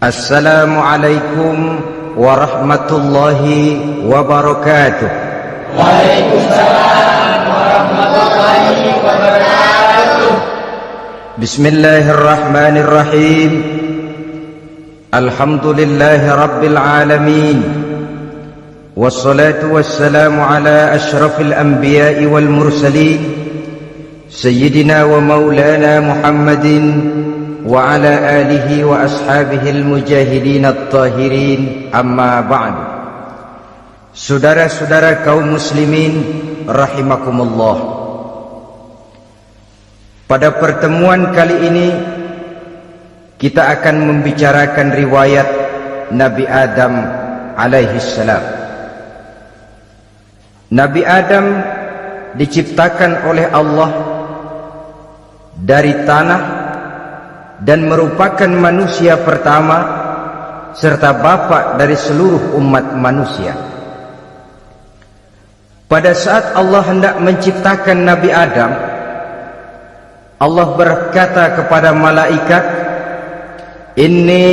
Assalamualaikum warahmatullahi wabarakatuh. Waalaikumsalam warahmatullahi wabarakatuh. Bismillahirrahmanirrahim. Alhamdulillahi rabbil alamin. Wassalatu wassalamu ala ashrafil anbiya'i wal mursalin, Sayyidina wa maulana Muhammadin wa ala alihi wa ashabihil mujahidin at-tahirin, amma ba'du. Saudara-saudara kaum muslimin rahimakumullah, pada pertemuan kali ini kita akan membicarakan riwayat Nabi Adam alaihi salam. Nabi Adam diciptakan oleh Allah dari tanah dan merupakan manusia pertama serta bapa dari seluruh umat manusia. Pada saat Allah hendak menciptakan Nabi Adam, Allah berkata kepada malaikat, "Inni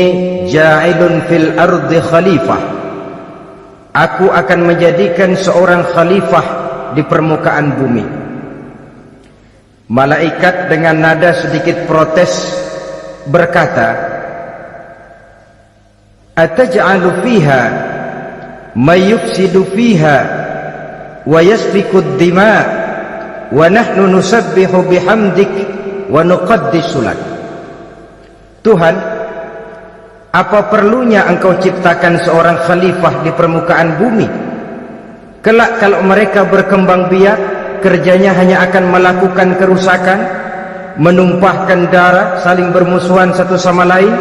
ja'ilun fil ardi khalifah." Aku akan menjadikan seorang khalifah di permukaan bumi. Malaikat dengan nada sedikit protes berkata, "Ataj'alu fiha may yufsidu fiha wa yasfiku ad-dima wa nahnu nusabbihu bihamdik wa nuqaddisu lak." Tuhan, apa perlunya engkau ciptakan seorang khalifah di permukaan bumi? Kelak kalau mereka berkembang biak, kerjanya hanya akan melakukan kerusakan, menumpahkan darah, saling bermusuhan satu sama lain.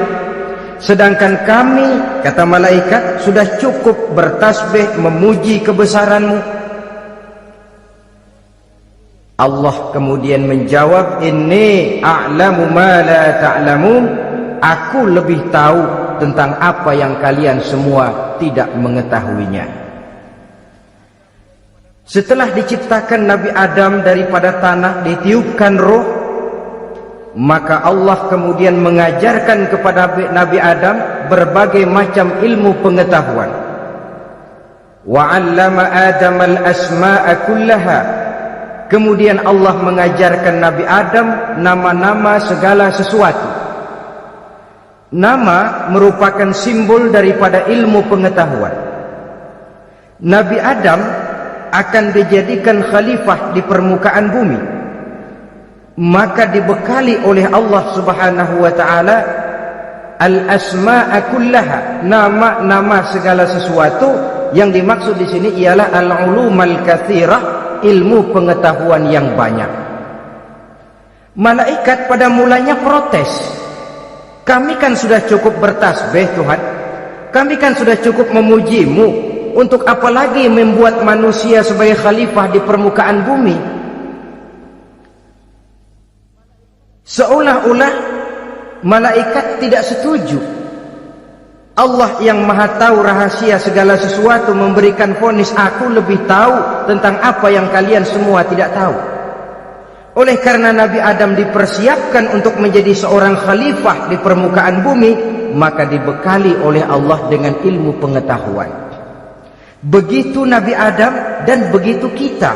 Sedangkan kami, kata malaikat, sudah cukup bertasbih memuji kebesaranmu. Allah kemudian menjawab, "Inni a'lamu ma la ta'lamun." Aku lebih tahu tentang apa yang kalian semua tidak mengetahuinya. Setelah diciptakan Nabi Adam daripada tanah, ditiupkan roh, maka Allah kemudian mengajarkan kepada Nabi Adam berbagai macam ilmu pengetahuan. Wa 'allama Adam al-asma'a kullaha. Kemudian Allah mengajarkan Nabi Adam nama-nama segala sesuatu. Nama merupakan simbol daripada ilmu pengetahuan. Nabi Adam akan dijadikan khalifah di permukaan bumi, maka dibekali oleh Allah Subhanahu wa taala al-asma'a kullaha, nama-nama segala sesuatu. Yang dimaksud di sini ialah al-ulumal katsirah, ilmu pengetahuan yang banyak. Malaikat pada mulanya protes. Kami kan sudah cukup bertasbih Tuhan, kami kan sudah cukup memujimu, untuk apa lagi membuat manusia sebagai khalifah di permukaan bumi? Seolah-olah malaikat tidak setuju. Allah yang maha tahu rahasia segala sesuatu memberikan vonis, aku lebih tahu tentang apa yang kalian semua tidak tahu. Oleh karena Nabi Adam dipersiapkan untuk menjadi seorang khalifah di permukaan bumi, maka dibekali oleh Allah dengan ilmu pengetahuan. Begitu Nabi Adam dan begitu kita.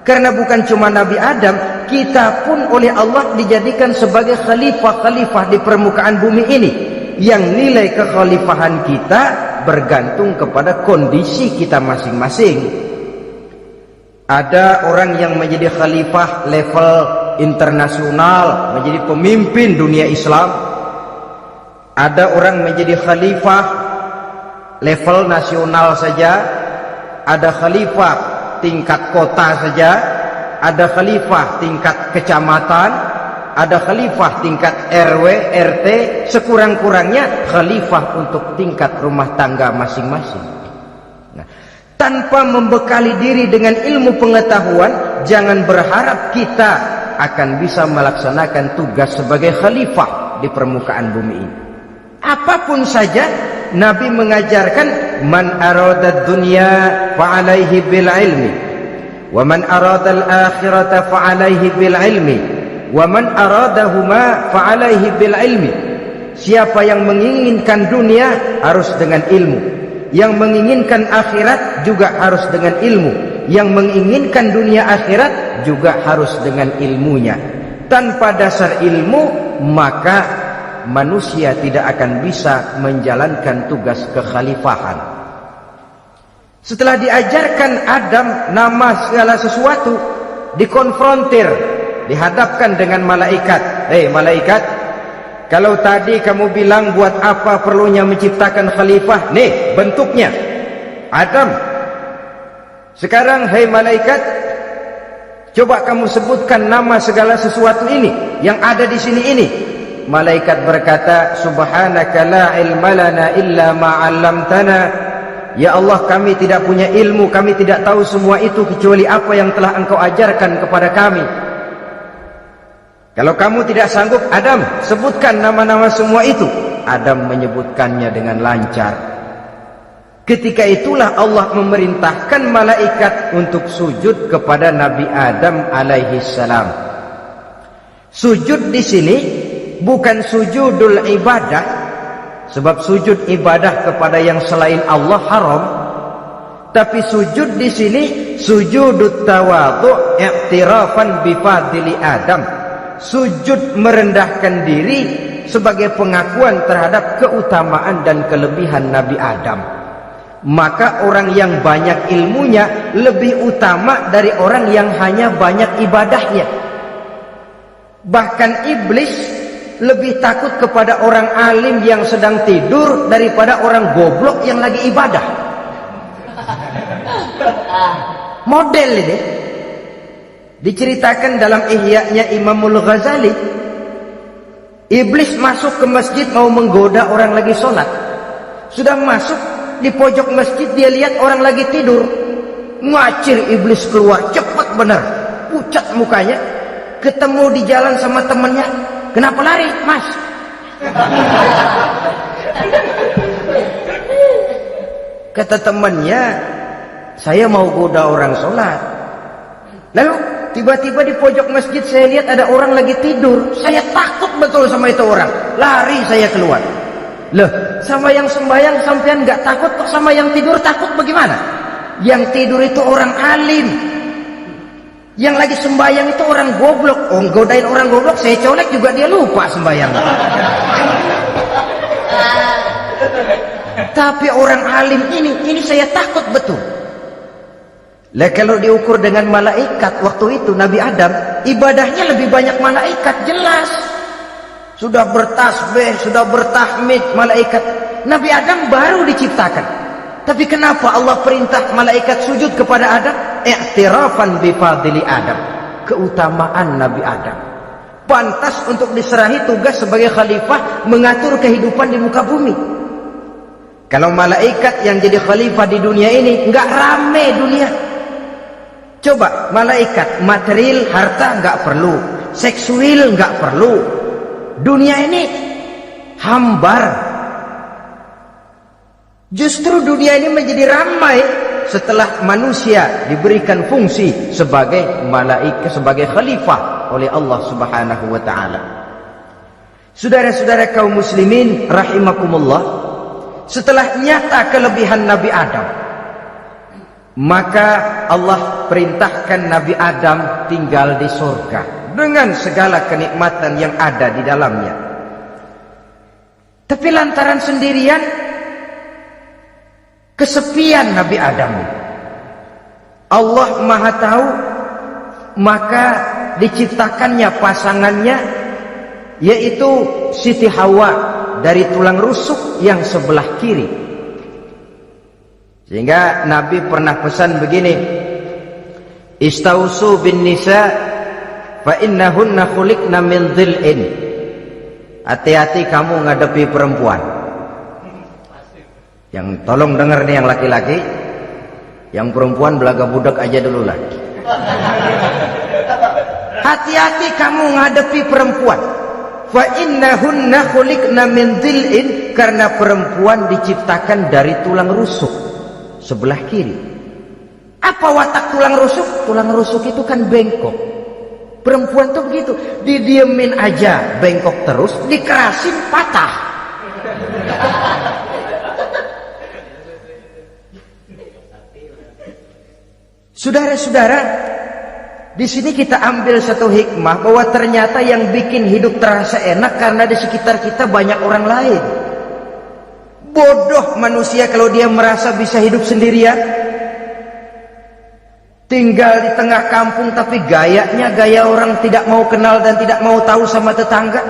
Karena bukan cuma Nabi Adam, kita pun oleh Allah dijadikan sebagai khalifah-khalifah di permukaan bumi ini, yang nilai kekhalifahan kita bergantung kepada kondisi kita masing-masing. Ada orang yang menjadi khalifah level internasional, menjadi pemimpin dunia Islam. Ada orang menjadi khalifah level nasional saja. Ada khalifah tingkat kota saja. Ada khalifah tingkat kecamatan. Ada khalifah tingkat RW, RT. Sekurang-kurangnya khalifah untuk tingkat rumah tangga masing-masing. Tanpa membekali diri dengan ilmu pengetahuan, jangan berharap kita akan bisa melaksanakan tugas sebagai khalifah di permukaan bumi ini. Apapun saja, Nabi mengajarkan, man aradad dunya fa'alaihi bil ilmi, wa man aradal akhirata fa'alaihi bil ilmi, wa man aradahuma fa'alaihi bil ilmi. siapa yang menginginkan dunia harus dengan ilmu, yang menginginkan akhirat juga harus dengan ilmu, yang menginginkan dunia akhirat juga harus dengan ilmunya. Tanpa dasar ilmu maka manusia tidak akan bisa menjalankan tugas kekhalifahan. Setelah diajarkan Adam nama segala sesuatu, dikonfrontir, dihadapkan dengan malaikat. Malaikat, kalau tadi kamu bilang buat apa perlunya menciptakan khalifah? Nih bentuknya Adam. Sekarang malaikat, coba kamu sebutkan nama segala sesuatu ini yang ada di sini ini. Malaikat berkata, subhanaka la ilma lana illa ma 'allamtana. Ya Allah, kami tidak punya ilmu, kami tidak tahu semua itu kecuali apa yang telah Engkau ajarkan kepada kami. Kalau kamu tidak sanggup, Adam, sebutkan nama-nama semua itu. Adam menyebutkannya dengan lancar. Ketika itulah Allah memerintahkan malaikat untuk sujud kepada Nabi Adam alaihi salam. Sujud di sini bukan sujudul ibadah, sebab sujud ibadah kepada yang selain Allah haram. Tapi sujud di sini sujudut tawadhu i'tirafan bi fadli Adam. Sujud merendahkan diri sebagai pengakuan terhadap keutamaan dan kelebihan Nabi Adam. Maka orang yang banyak ilmunya lebih utama dari orang yang hanya banyak ibadahnya. Bahkan iblis lebih takut kepada orang alim yang sedang tidur daripada orang goblok yang lagi ibadah. Model ini diceritakan dalam Ihya-nya Imamul Ghazali. Iblis masuk ke masjid mau menggoda orang lagi sholat. Sudah masuk di pojok masjid, dia lihat orang lagi tidur. Ngacir iblis keluar, cepat benar, pucat mukanya. Ketemu di jalan sama temannya, kenapa lari, Mas? Kata temannya, saya mau goda orang sholat. Lalu tiba-tiba di pojok masjid saya lihat ada orang lagi tidur. Saya takut betul sama itu orang. Lari saya keluar. Loh, sama yang sembahyang sampean nggak takut, kok sama yang tidur takut bagaimana? Yang tidur itu orang alim. Yang lagi sembahyang itu orang goblok. Oh, godain orang goblok, saya colek juga dia lupa sembahyang. Tapi orang alim ini saya takut betul. Lah kalau diukur dengan malaikat waktu itu Nabi Adam ibadahnya lebih banyak malaikat, jelas. Sudah bertasbih, sudah bertahmid malaikat. Nabi Adam baru diciptakan. Tapi kenapa Allah perintah malaikat sujud kepada Adam? I'tirafan bi fadli Adam. Keutamaan Nabi Adam. Pantas untuk diserahi tugas sebagai khalifah mengatur kehidupan di muka bumi. Kalau malaikat yang jadi khalifah di dunia ini enggak rame dunia. Coba malaikat material harta enggak perlu, seksual enggak perlu. Dunia ini hambar. Justru dunia ini menjadi ramai setelah manusia diberikan fungsi sebagai malaikat, sebagai khalifah oleh Allah Subhanahu wa taala. Saudara-saudara kaum muslimin rahimakumullah, setelah nyata kelebihan Nabi Adam, maka Allah perintahkan Nabi Adam tinggal di surga dengan segala kenikmatan yang ada di dalamnya. Tapi lantaran sendirian, kesepian Nabi Adam. Allah Maha tahu, maka diciptakannya pasangannya, yaitu Siti Hawa dari tulang rusuk yang sebelah kiri. Sehingga Nabi pernah pesan begini, istausu bin nisa fa innahunna khuliqna min dhil'in. Hati-hati kamu ngadepi perempuan. Yang tolong dengar nih yang laki-laki, yang perempuan belaga budak aja dulu lah. Hati-hati kamu ngadepi perempuan. Fa innahunna khuliqna min dhil'in, karena perempuan diciptakan dari tulang rusuk sebelah kiri. Apa watak tulang rusuk? Tulang rusuk itu kan bengkok. Perempuan tuh begitu, didiemin aja bengkok terus, dikerasin patah. Saudara-saudara, di sini kita ambil satu hikmah bahwa ternyata yang bikin hidup terasa enak karena di sekitar kita banyak orang lain. Bodoh manusia kalau dia merasa bisa hidup sendirian. Tinggal di tengah kampung tapi gayanya gaya orang tidak mau kenal dan tidak mau tahu sama tetangga.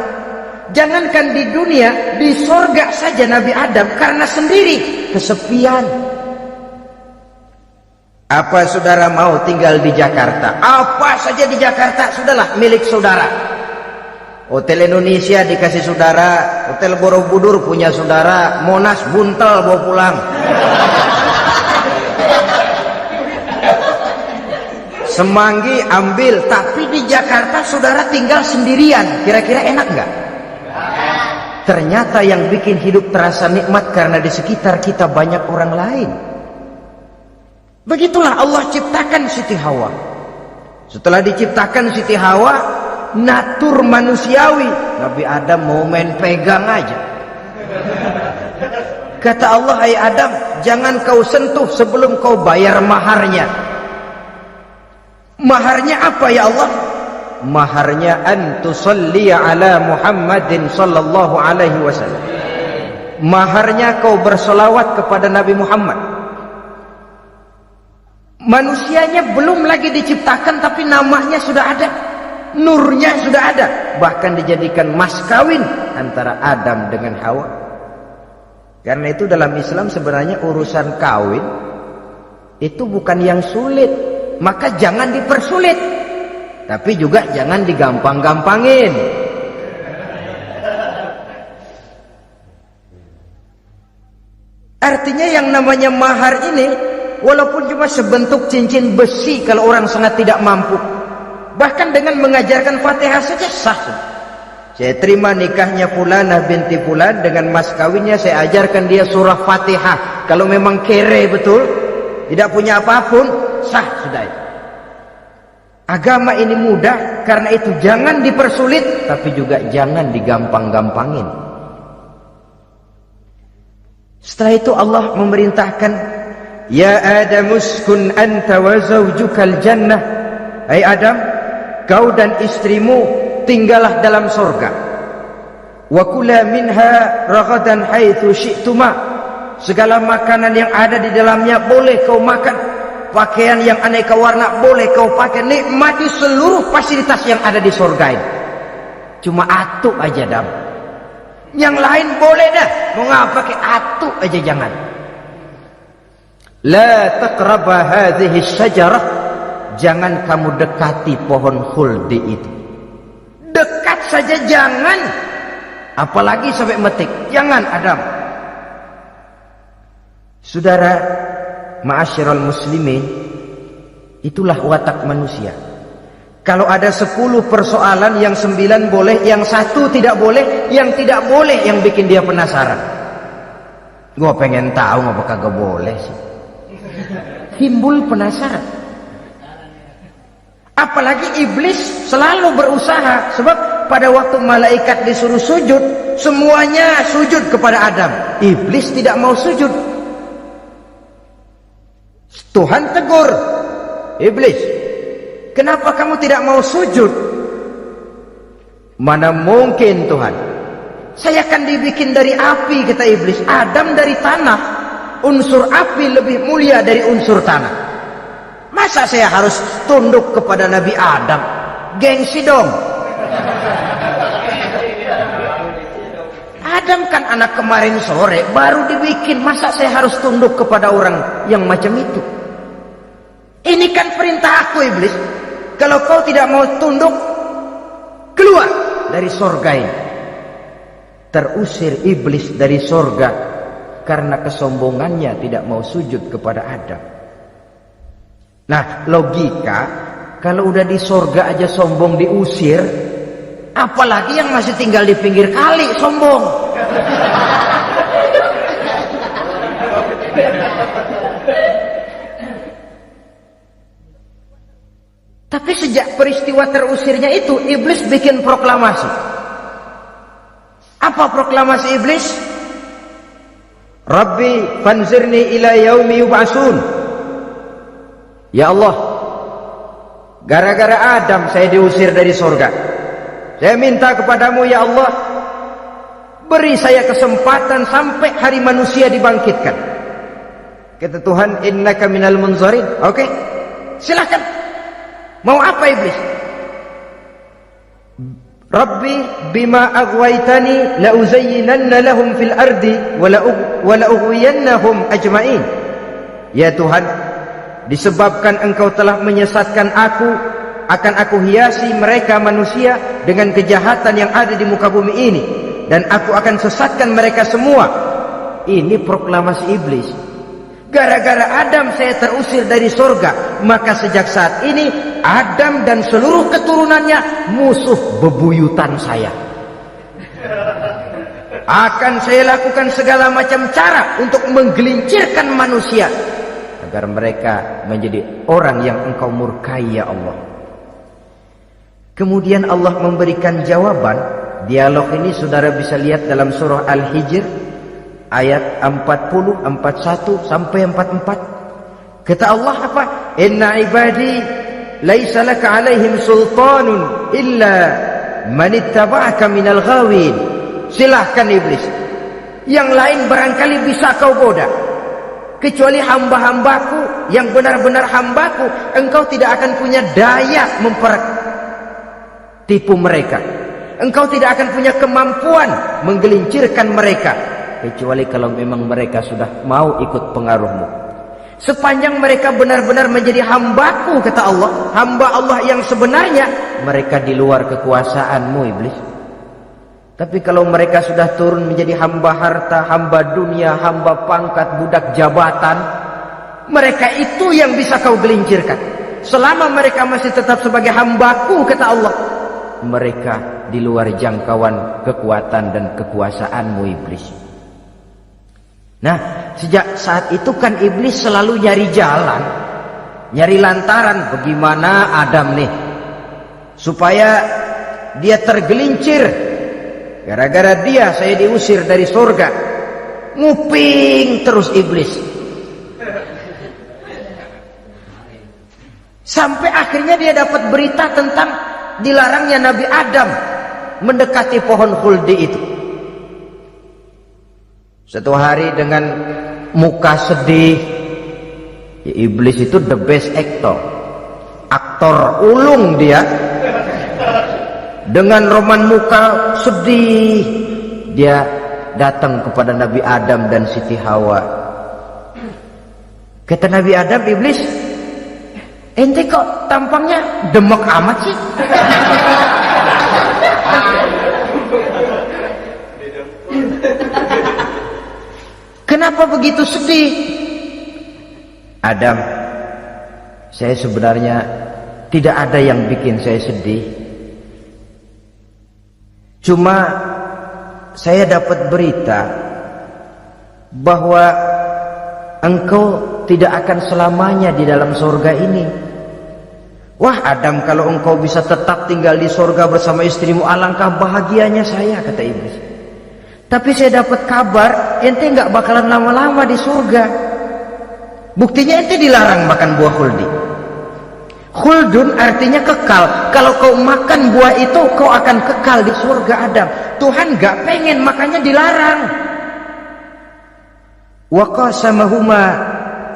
Jangankan di dunia, di sorga saja Nabi Adam karena sendiri, kesepian. Apa saudara mau tinggal di Jakarta? Apa saja di Jakarta, sudahlah milik saudara. Hotel Indonesia dikasih saudara, Hotel Borobudur punya saudara, Monas buntel bawa pulang. Semanggi ambil, tapi di Jakarta saudara tinggal sendirian. Kira-kira enak nggak? Ternyata yang bikin hidup terasa nikmat karena di sekitar kita banyak orang lain. Begitulah Allah ciptakan Siti Hawa. Setelah diciptakan Siti Hawa, natur manusiawi, Nabi Adam mau main pegang aja. Kata Allah, hai Adam, jangan kau sentuh sebelum kau bayar maharnya. Maharnya apa ya Allah? Maharnya an tusalli ala Muhammadin sallallahu alaihi wasallam. Maharnya kau bersolawat kepada Nabi Muhammad. Manusianya belum lagi diciptakan tapi namanya sudah ada, nurnya sudah ada, bahkan dijadikan mas kawin antara Adam dengan Hawa. Karena itu dalam Islam sebenarnya urusan kawin itu bukan yang sulit, maka jangan dipersulit, tapi juga jangan digampang-gampangin. Artinya yang namanya mahar ini walaupun cuma sebentuk cincin besi kalau orang sangat tidak mampu, bahkan dengan mengajarkan Fatihah saja sah. Saya terima nikahnya Fulanah binti Fulan, dengan mas kawinnya saya ajarkan dia surah Fatihah. Kalau memang kere betul, tidak punya apapun, sah sudah. Agama ini mudah, karena itu jangan dipersulit, tapi juga jangan digampang-gampangin. Setelah itu Allah memerintahkan, ya Adam uskun anta wa zawjukal jannah. Hai Adam, kau dan istrimu tinggallah dalam surga. Wa kula minha ragadan haitsu syi'tuma. Segala makanan yang ada di dalamnya boleh kau makan. Pakaian yang aneka warna boleh kau pakai. Nikmati seluruh fasilitas yang ada di surga ini. Cuma atuk aja Adam. Yang lain boleh dah. Mau ngapa pakai atuk aja jangan. La taqraba hadhihi syajarah. Jangan kamu dekati pohon khuldi itu. Dekat saja jangan. Apalagi sampai metik. Jangan Adam. Saudara, ma'asyiral muslimin, itulah watak manusia. Kalau ada 10 persoalan, yang 9 boleh, yang 1 tidak boleh, yang tidak boleh yang bikin dia penasaran. Gua pengen tahu ngapa kagak boleh sih. Timbul penasaran. Apalagi iblis selalu berusaha, sebab pada waktu malaikat disuruh sujud, semuanya sujud kepada Adam. Iblis tidak mau sujud. Tuhan tegur, iblis, kenapa kamu tidak mau sujud? Mana mungkin Tuhan, saya akan dibikin dari api, kata iblis. Adam dari tanah, unsur api lebih mulia dari unsur tanah. Masa saya harus tunduk kepada Nabi Adam? Gengsi dong. Adam kan anak kemarin sore baru dibikin, masa saya harus tunduk kepada orang yang macam itu? Ini kan perintah aku iblis. Kalau kau tidak mau tunduk, keluar dari surga ini. Terusir iblis dari surga karena kesombongannya tidak mau sujud kepada Adam. Nah, logika, kalau udah di surga aja sombong diusir, apalagi yang masih tinggal di pinggir kali sombong. Tapi sejak peristiwa terusirnya itu, iblis bikin proklamasi. Apa proklamasi iblis? Rabbi fanzirni ila yaumi yub'atsun. Ya Allah, gara-gara Adam saya diusir dari surga. Saya minta kepadamu ya Allah, beri saya kesempatan sampai hari manusia dibangkitkan. Kata Tuhan, innaka minal munzarin. Oke, silakan. Mau apa iblis? Rabbi bima aghwaytani la uzayyinanna lahum fil ardi wa la ughwiyannahum ajma'in. Ya Tuhan, disebabkan engkau telah menyesatkan aku, akan aku hiasi mereka manusia dengan kejahatan yang ada di muka bumi ini, dan aku akan sesatkan mereka semua. Ini proklamasi iblis. Gara-gara Adam saya terusir dari surga, maka sejak saat ini Adam dan seluruh keturunannya musuh bebuyutan saya. Akan saya lakukan segala macam cara untuk menggelincirkan manusia agar mereka menjadi orang yang engkau murkai ya Allah. Kemudian Allah memberikan jawaban. Dialog ini saudara bisa lihat dalam surah Al-Hijr ayat 40, 41 sampai 44. Kata Allah apa? Inna ibadi laisa laka alaihim sultanun illa man ittaba'aka minal ghawin. Silahkan iblis, yang lain barangkali bisa kau goda, kecuali hamba-hambaku yang benar-benar hambaku, engkau tidak akan punya daya mempertipu mereka. Engkau tidak akan punya kemampuan menggelincirkan mereka, kecuali kalau memang mereka sudah mau ikut pengaruhmu. Sepanjang mereka benar-benar menjadi hambaku, kata Allah, hamba Allah yang sebenarnya, mereka di luar kekuasaanmu iblis. Tapi kalau mereka sudah turun menjadi hamba harta, hamba dunia, hamba pangkat, budak jabatan, mereka itu yang bisa kau gelincirkan. Selama mereka masih tetap sebagai hambaku, kata Allah, mereka di luar jangkauan kekuatan dan kekuasaanmu iblis. Nah, sejak saat itu kan iblis selalu nyari jalan, nyari lantaran bagaimana Adam nih supaya dia tergelincir. Gara-gara dia saya diusir dari surga. Nguping terus iblis. Sampai akhirnya dia dapat berita tentang dilarangnya Nabi Adam mendekati pohon khuldi itu. Satu hari dengan muka sedih, ya iblis itu the best actor, aktor ulung dia. Dengan roman muka sedih, dia datang kepada Nabi Adam dan Siti Hawa. Kata Nabi Adam, iblis, ente kok tampangnya demek amat sih? Kenapa begitu sedih? Adam, saya sebenarnya tidak ada yang bikin saya sedih. Cuma saya dapat berita bahwa engkau tidak akan selamanya di dalam surga ini. Wah Adam, kalau engkau bisa tetap tinggal di surga bersama istrimu, alangkah bahagianya saya, kata iblis. Tapi saya dapat kabar ente nggak bakalan lama-lama di surga. Buktinya ente dilarang makan buah khuldi. Khuldun artinya kekal. Kalau kau makan buah itu, kau akan kekal di surga Adam. Tuhan gak pengen, makanya dilarang. Wa qasamahuma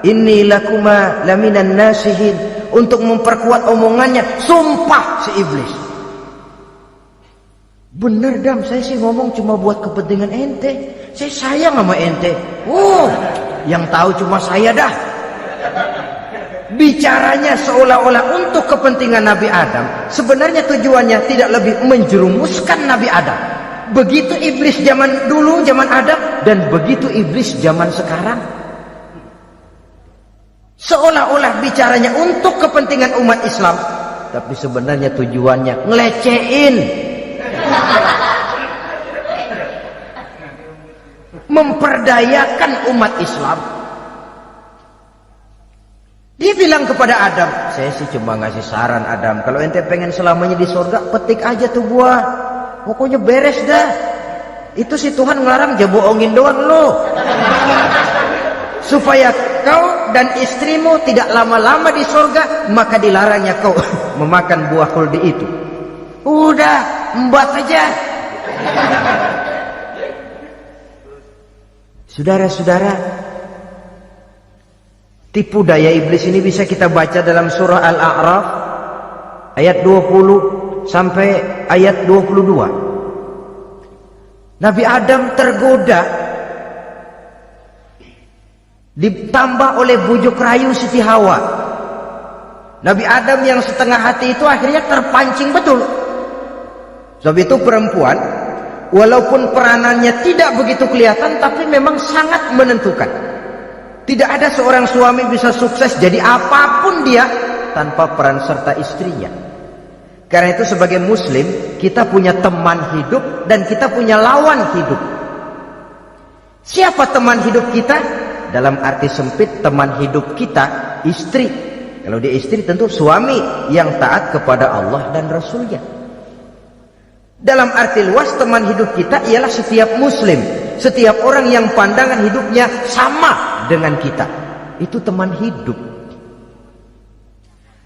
inni lakuma laminan nasihin. Untuk memperkuat omongannya, sumpah si iblis. Bener Dam, saya sih ngomong cuma buat kepentingan ente. Saya sayang sama ente. Yang tahu cuma saya dah. Bicaranya seolah-olah untuk kepentingan Nabi Adam. Sebenarnya tujuannya tidak lebih menjerumuskan Nabi Adam. Begitu iblis zaman dulu, zaman Adam, dan begitu iblis zaman sekarang. Seolah-olah bicaranya untuk kepentingan umat Islam, tapi sebenarnya tujuannya ngelecehin, memperdayakan umat Islam. Dia Bilang kepada Adam, saya sih cuma ngasih saran Adam, kalau ente pengen selamanya di surga, petik aja tuh buah. Pokoknya beres dah. Itu si Tuhan ngelarang, aja bohongin doang lo. Supaya kau dan istrimu tidak lama-lama di surga, maka dilarangnya kau memakan buah khuldi itu. Udah, embat aja. Saudara-saudara, tipu daya iblis ini bisa kita baca dalam surah Al-A'raf ayat 20 sampai ayat 22. Nabi Adam tergoda, ditambah oleh bujuk rayu Siti Hawa. Nabi Adam yang setengah hati itu akhirnya terpancing betul. Sebab itu perempuan, walaupun peranannya tidak begitu kelihatan, tapi memang sangat menentukan. Tidak ada seorang suami bisa sukses jadi apapun dia tanpa peran serta istrinya. Karena itu sebagai muslim, kita punya teman hidup dan kita punya lawan hidup. Siapa teman hidup kita? Dalam arti sempit, teman hidup kita istri. Kalau dia istri tentu suami yang taat kepada Allah dan Rasulnya. Dalam arti luas, teman hidup kita ialah setiap muslim, setiap orang yang pandangan hidupnya sama dengan kita. Itu teman hidup.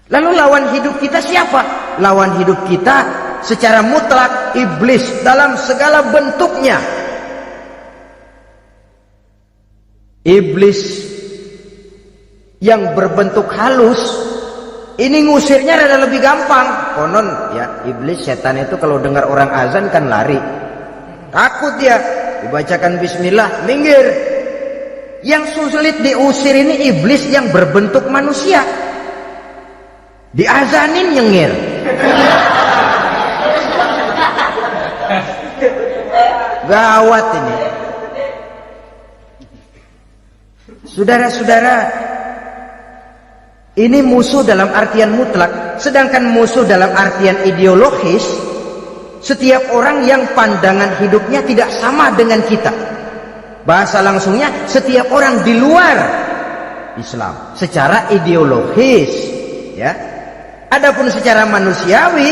Lalu lawan hidup kita siapa? Lawan hidup kita secara mutlak iblis dalam segala bentuknya. Iblis yang berbentuk halus ini ngusirnya ada lebih gampang. Konon ya, iblis setan itu kalau dengar orang azan kan lari. Takut dia, dibacakan bismillah, minggir. Yang sulit diusir ini iblis yang berbentuk manusia. Diazanin nyengir. Gawat ini. Saudara-saudara, ini musuh dalam artian mutlak. Sedangkan musuh dalam artian ideologis, setiap orang yang pandangan hidupnya tidak sama dengan kita. Bahasa langsungnya, setiap orang di luar Islam secara ideologis, ya. Adapun secara manusiawi,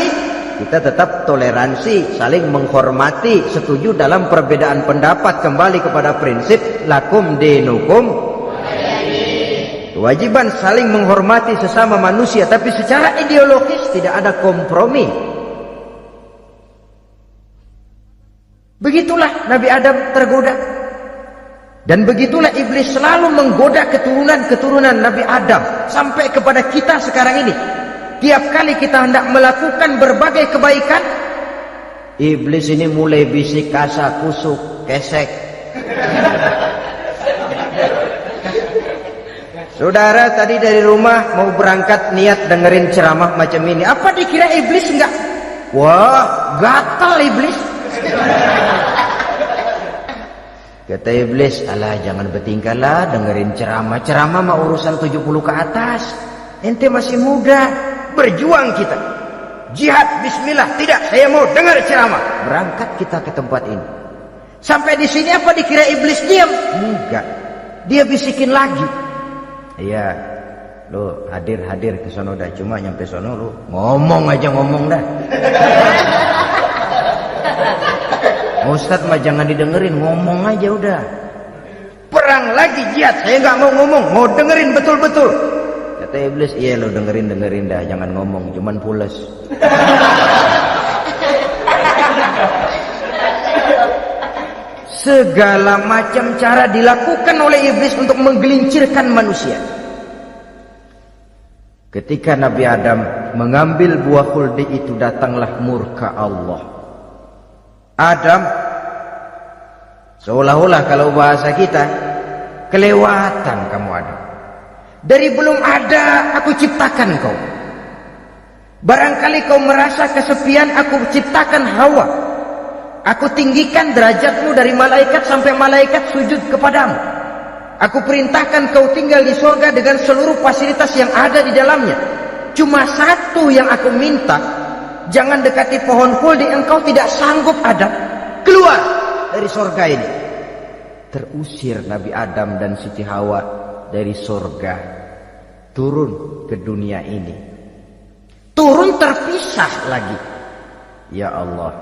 kita tetap toleransi, saling menghormati, setuju dalam perbedaan pendapat, kembali kepada prinsip lakum dinukum. Kewajiban saling menghormati sesama manusia, tapi secara ideologis tidak ada kompromi. Begitulah Nabi Adam tergoda. Dan begitulah iblis selalu menggoda keturunan-keturunan Nabi Adam sampai kepada kita sekarang ini. Tiap kali kita hendak melakukan berbagai kebaikan, iblis ini mulai bisik kasak kusuk kesek. Saudara tadi dari rumah mau berangkat niat dengerin ceramah macam ini, apa dikira iblis enggak? Wah, gatal iblis. Kata iblis, alah jangan bertingkah lah dengerin ceramah. Ceramah mah urusan 70 ke atas. Ente masih muda. Berjuang kita, jihad, bismillah. Tidak, saya mau dengar ceramah. Berangkat kita ke tempat ini. Sampai di sini apa dikira iblis diam? Enggak, dia bisikin lagi. Iya, lo hadir ke sono dah. Cuma nyampe sono lo ngomong aja ngomong dah. Ustadz mah jangan didengerin, ngomong aja udah. Perang lagi jihad, saya nggak mau ngomong, mau dengerin betul-betul. Kata iblis, iya lo dengerin dah, jangan ngomong, cuman pules. Segala macam cara dilakukan oleh iblis untuk menggelincirkan manusia. Ketika Nabi Adam mengambil buah khuldi itu, datanglah murka Allah. Adam, seolah-olah kalau bahasa kita, kelewatan kamu Adam. Dari belum ada aku ciptakan kau. Barangkali kau merasa kesepian, aku ciptakan Hawa. Aku tinggikan derajatmu dari malaikat sampai malaikat sujud kepadamu. Aku perintahkan kau tinggal di surga dengan seluruh fasilitas yang ada di dalamnya. Cuma satu yang aku minta, jangan dekati pohon khuldi, engkau tidak sanggup Adam. Keluar dari surga ini. Terusir Nabi Adam dan Siti Hawa dari surga. turun ke dunia ini. Turun terpisah lagi. Ya Allah.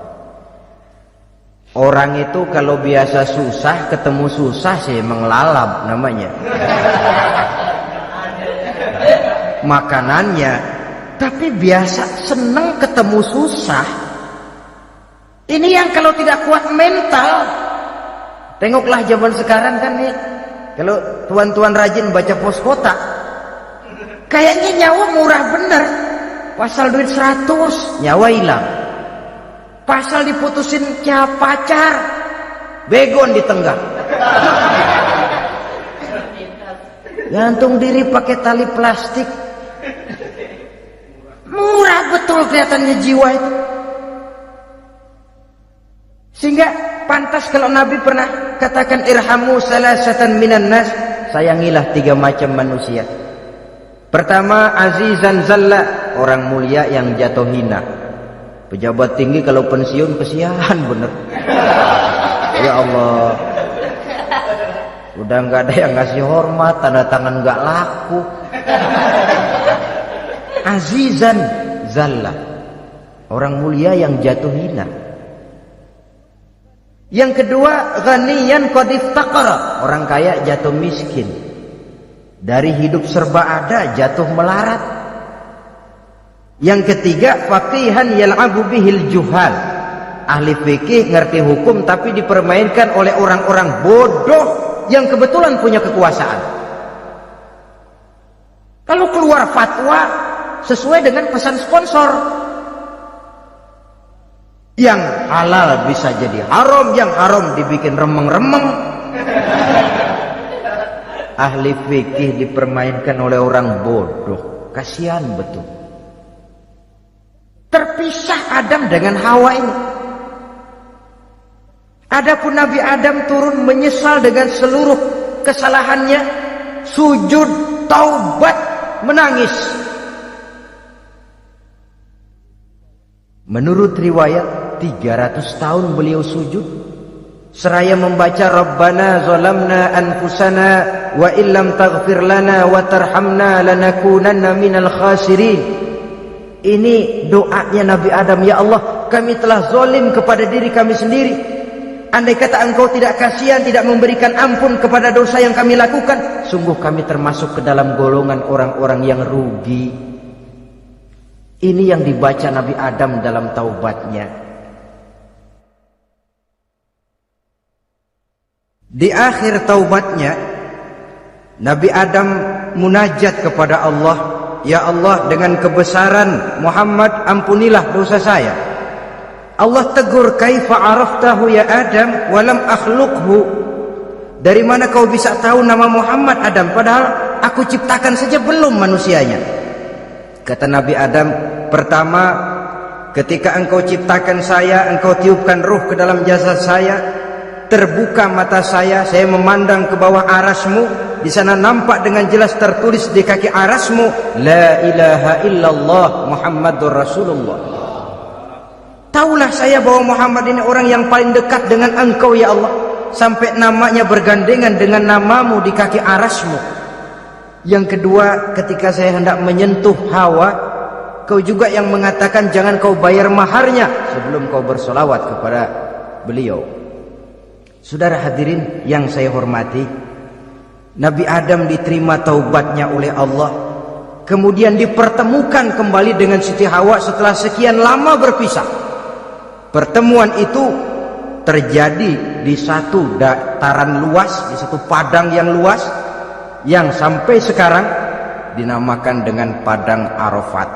Orang itu kalau biasa susah, ketemu susah sih menglalap namanya. Makanannya, tapi biasa seneng ketemu susah. Ini yang kalau tidak kuat mental. Tengoklah zaman sekarang kan nih, kalau tuan-tuan rajin baca pos kotak, kayaknya nyawa murah bener. Pasal duit 100, nyawa hilang. Pasal diputusin pacar, begon di tengah. Gantung diri pakai tali plastik. Murah betul kelihatannya jiwa itu. Sehingga pantas kalau Nabi pernah katakan irhamu salasatan minan nas, sayangilah 3 macam manusia. Pertama, azizan zalla, orang mulia yang jatuh hina. Pejabat tinggi kalau pensiun kesian bener. Ya Allah, udah nggak ada yang ngasih hormat, tanda tangan nggak laku. Azizan zalla, orang mulia yang jatuh hina. Yang kedua, ghaniyan qad iftaqara, orang kaya jatuh miskin. Dari hidup serba ada jatuh melarat. Yang ketiga, faqihan yal'abu bihil juhal, ahli fikih ngerti hukum tapi dipermainkan oleh orang-orang bodoh yang kebetulan punya kekuasaan. Kalau keluar fatwa sesuai dengan pesan sponsor, yang halal bisa jadi haram, yang haram dibikin remeng-remeng. Ahli fikih dipermainkan oleh orang bodoh, kasihan betul. Terpisah Adam dengan Hawa ini. Adapun Nabi Adam turun menyesal dengan seluruh kesalahannya, sujud, taubat, menangis. Menurut riwayat 300 tahun beliau sujud seraya membaca Rabbana zalamna anfusana wa illam taghfir lana wa tarhamna lanakunanna minal khasirin. Ini doanya Nabi Adam, ya Allah, kami telah zalim kepada diri kami sendiri. Andai kata Engkau tidak kasihan, tidak memberikan ampun kepada dosa yang kami lakukan, sungguh kami termasuk ke dalam golongan orang-orang yang rugi. Ini yang dibaca Nabi Adam dalam taubatnya. Di akhir taubatnya, Nabi Adam munajat kepada Allah, ya Allah, dengan kebesaran Muhammad ampunilah dosa saya. Allah tegur, kaifa araftahu ya Adam walam akhluqhu, dari mana kau bisa tahu nama Muhammad Adam padahal aku ciptakan saja belum manusianya. Kata Nabi Adam, pertama, ketika engkau ciptakan saya, engkau tiupkan ruh ke dalam jasad saya, terbuka mata saya memandang ke bawah arasmu. Di sana nampak dengan jelas tertulis di kaki arasmu, la ilaha illallah Muhammadur Rasulullah. Taulah saya bahwa Muhammad ini orang yang paling dekat dengan engkau ya Allah, sampai namanya bergandengan dengan namamu di kaki arasmu. Yang kedua, ketika saya hendak menyentuh Hawa, kau juga yang mengatakan jangan kau bayar maharnya sebelum kau bersolawat kepada beliau. Saudara hadirin yang saya hormati, Nabi Adam diterima taubatnya oleh Allah, kemudian dipertemukan kembali dengan Siti Hawa setelah sekian lama berpisah. Pertemuan itu terjadi di satu dataran luas, di satu padang yang luas, yang sampai sekarang dinamakan dengan Padang Arafat,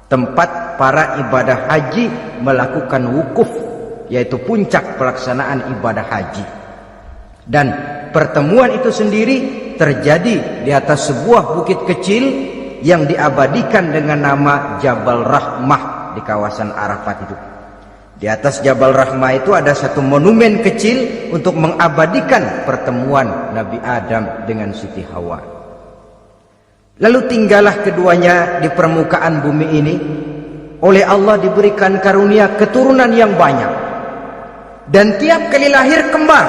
tempat para ibadah haji melakukan wukuf, yaitu puncak pelaksanaan ibadah haji. Dan pertemuan itu sendiri terjadi di atas sebuah bukit kecil yang diabadikan dengan nama Jabal Rahmah di kawasan Arafat itu. Di atas Jabal Rahmah itu ada satu monumen kecil untuk mengabadikan pertemuan Nabi Adam dengan Siti Hawa. Lalu tinggallah keduanya di permukaan bumi ini. Oleh Allah diberikan karunia keturunan yang banyak. Dan tiap kali lahir kembar.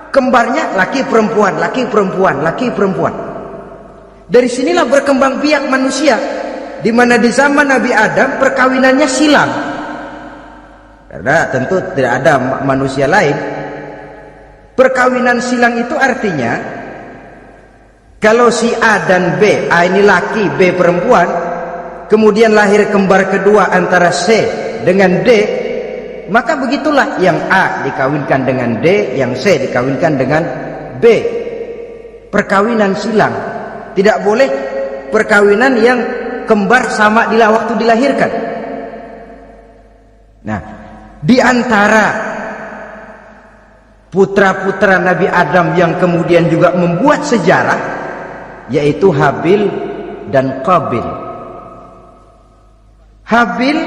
Kembarnya laki perempuan, laki perempuan, laki perempuan. Dari sinilah berkembang biak manusia, di mana di zaman Nabi Adam perkawinannya silang. Karena tentu tidak ada manusia lain. Perkawinan silang itu artinya kalau si A dan B, A ini laki, B perempuan, kemudian lahir kembar kedua antara C dengan D, maka begitulah yang A dikawinkan dengan D, yang C dikawinkan dengan B. Perkawinan silang. Tidak boleh perkawinan yang kembar sama di waktu dilahirkan. Nah, di antara putra-putra Nabi Adam yang kemudian juga membuat sejarah, yaitu Habil dan Qabil. Habil,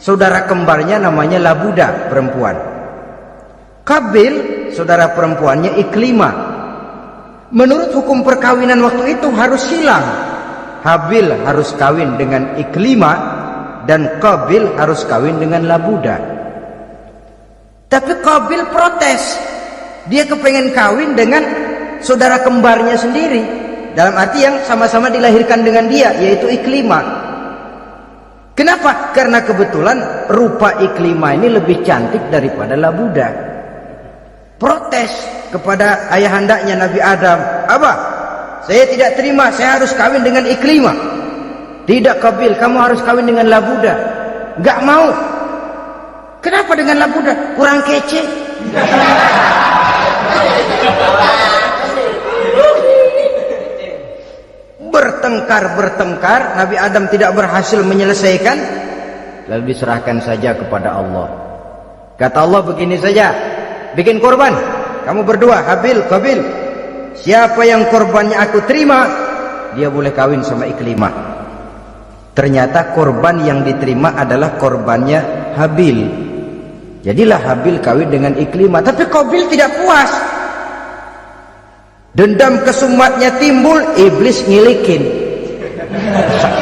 saudara kembarnya namanya Labuda, perempuan. Qabil, saudara perempuannya Iklimah. Menurut hukum perkawinan waktu itu harus silang. Habil harus kawin dengan Iklimah dan Qabil harus kawin dengan Labuda. Tapi Qabil protes. Dia kepengen kawin dengan saudara kembarnya sendiri, dalam arti yang sama-sama dilahirkan dengan dia, yaitu Iklimah. Kenapa? Karena kebetulan rupa Iklimah ini lebih cantik daripada Labuda. Protes kepada ayahandanya Nabi Adam, "Abah, saya tidak terima, saya harus kawin dengan Iklimah." "Tidak Qabil, kamu harus kawin dengan Labuda." "Enggak mau." "Kenapa dengan Labuda? Kurang kece." Bertengkar, Nabi Adam tidak berhasil menyelesaikan, lalu diserahkan saja kepada Allah. Kata Allah begini saja, "Bikin korban, kamu berdua, Habil, Qabil. Siapa yang korbannya aku terima, dia boleh kawin sama Iklimah." Ternyata korban yang diterima adalah korbannya Habil. Jadilah Habil kawin dengan Iklimah. Tapi Qabil tidak puas. Dendam kesumatnya timbul, iblis ngilikin.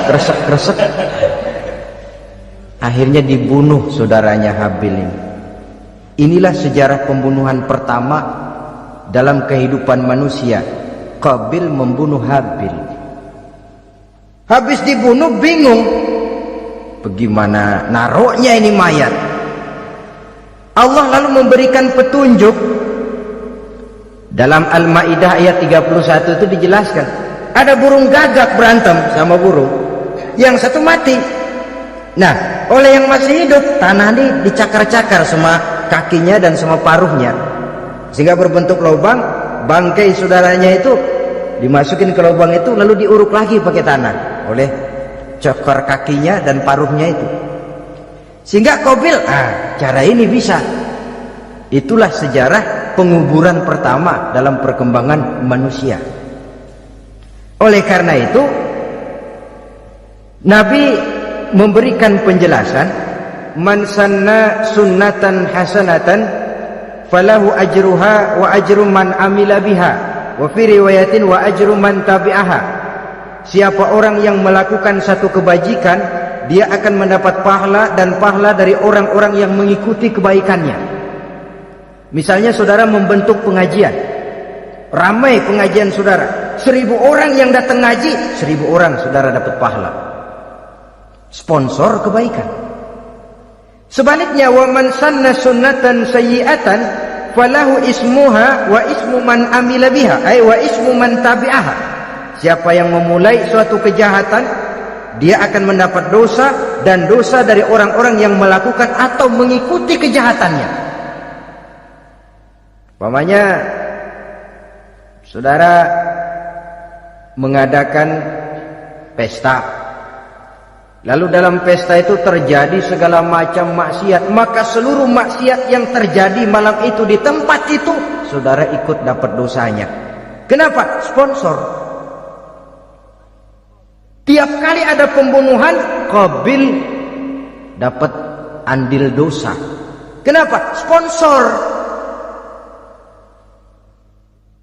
Kresek. Akhirnya dibunuh saudaranya Habil ini. Inilah sejarah pembunuhan pertama dalam kehidupan manusia. Qabil membunuh Habil. Habis dibunuh bingung, bagaimana naroknya ini mayat. Allah lalu memberikan petunjuk. Dalam Al-Maidah ayat 31 itu dijelaskan, ada burung gagak berantem sama burung, yang satu mati. Nah, oleh yang masih hidup, tanah ini dicakar-cakar sama kakinya dan sama paruhnya, sehingga berbentuk lubang. Bangkai saudaranya itu dimasukin ke lubang itu, lalu diuruk lagi pakai tanah oleh cakar kakinya dan paruhnya itu, sehingga Qabil, cara ini bisa. Itulah sejarah penguburan pertama dalam perkembangan manusia. Oleh karena itu, Nabi memberikan penjelasan, "Man sanna sunnatan hasanatan falahu ajruha wa ajru man amila biha wa fi riwayatin wa ajru man tabi'aha." Siapa orang yang melakukan satu kebajikan, dia akan mendapat pahala dan pahala dari orang-orang yang mengikuti kebaikannya. Misalnya saudara membentuk pengajian, ramai pengajian saudara, 1000 orang yang datang ngaji, 1000 orang saudara dapat pahala. Sponsor kebaikan. Sebaliknya, wa man sanna sunnatan sayyi'atan falahu ismuha wa ismu man amila biha, ay wa ismu man tabi'aha. Siapa yang memulai suatu kejahatan, dia akan mendapat dosa dan dosa dari orang-orang yang melakukan atau mengikuti kejahatannya. Umpamanya saudara mengadakan pesta, lalu dalam pesta itu terjadi segala macam maksiat, maka seluruh maksiat yang terjadi malam itu di tempat itu, saudara ikut dapat dosanya. Kenapa? Sponsor. Tiap kali ada pembunuhan, Qabil dapat andil dosa. Kenapa? Sponsor.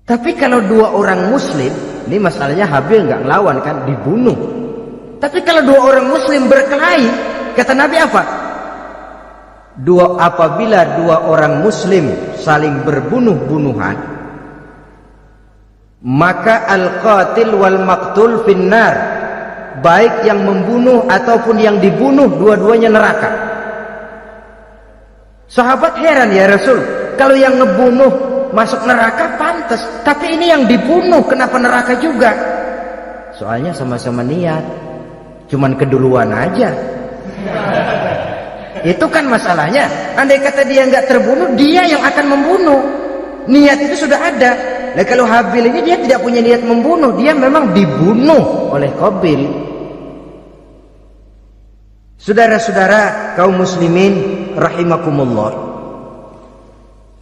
Tapi kalau 2 orang muslim, ini masalahnya Habil nggak ngelawan kan, dibunuh. Tapi kalau 2 orang muslim berkelahi, kata Nabi apa? Apabila 2 orang muslim saling berbunuh-bunuhan, maka al-qatil wal maqtul finnar, baik yang membunuh ataupun yang dibunuh dua-duanya neraka. Sahabat heran, ya Rasul, kalau yang ngebunuh masuk neraka pantas, tapi ini yang dibunuh kenapa neraka juga? Soalnya sama-sama niat, cuman keduluan aja. Itu kan masalahnya. Andai kata dia nggak terbunuh, dia yang akan membunuh. Niat itu sudah ada. Nah, kalau Habil ini dia tidak punya niat membunuh, dia memang dibunuh oleh Qabil. Saudara-saudara kaum muslimin rahimakumullah.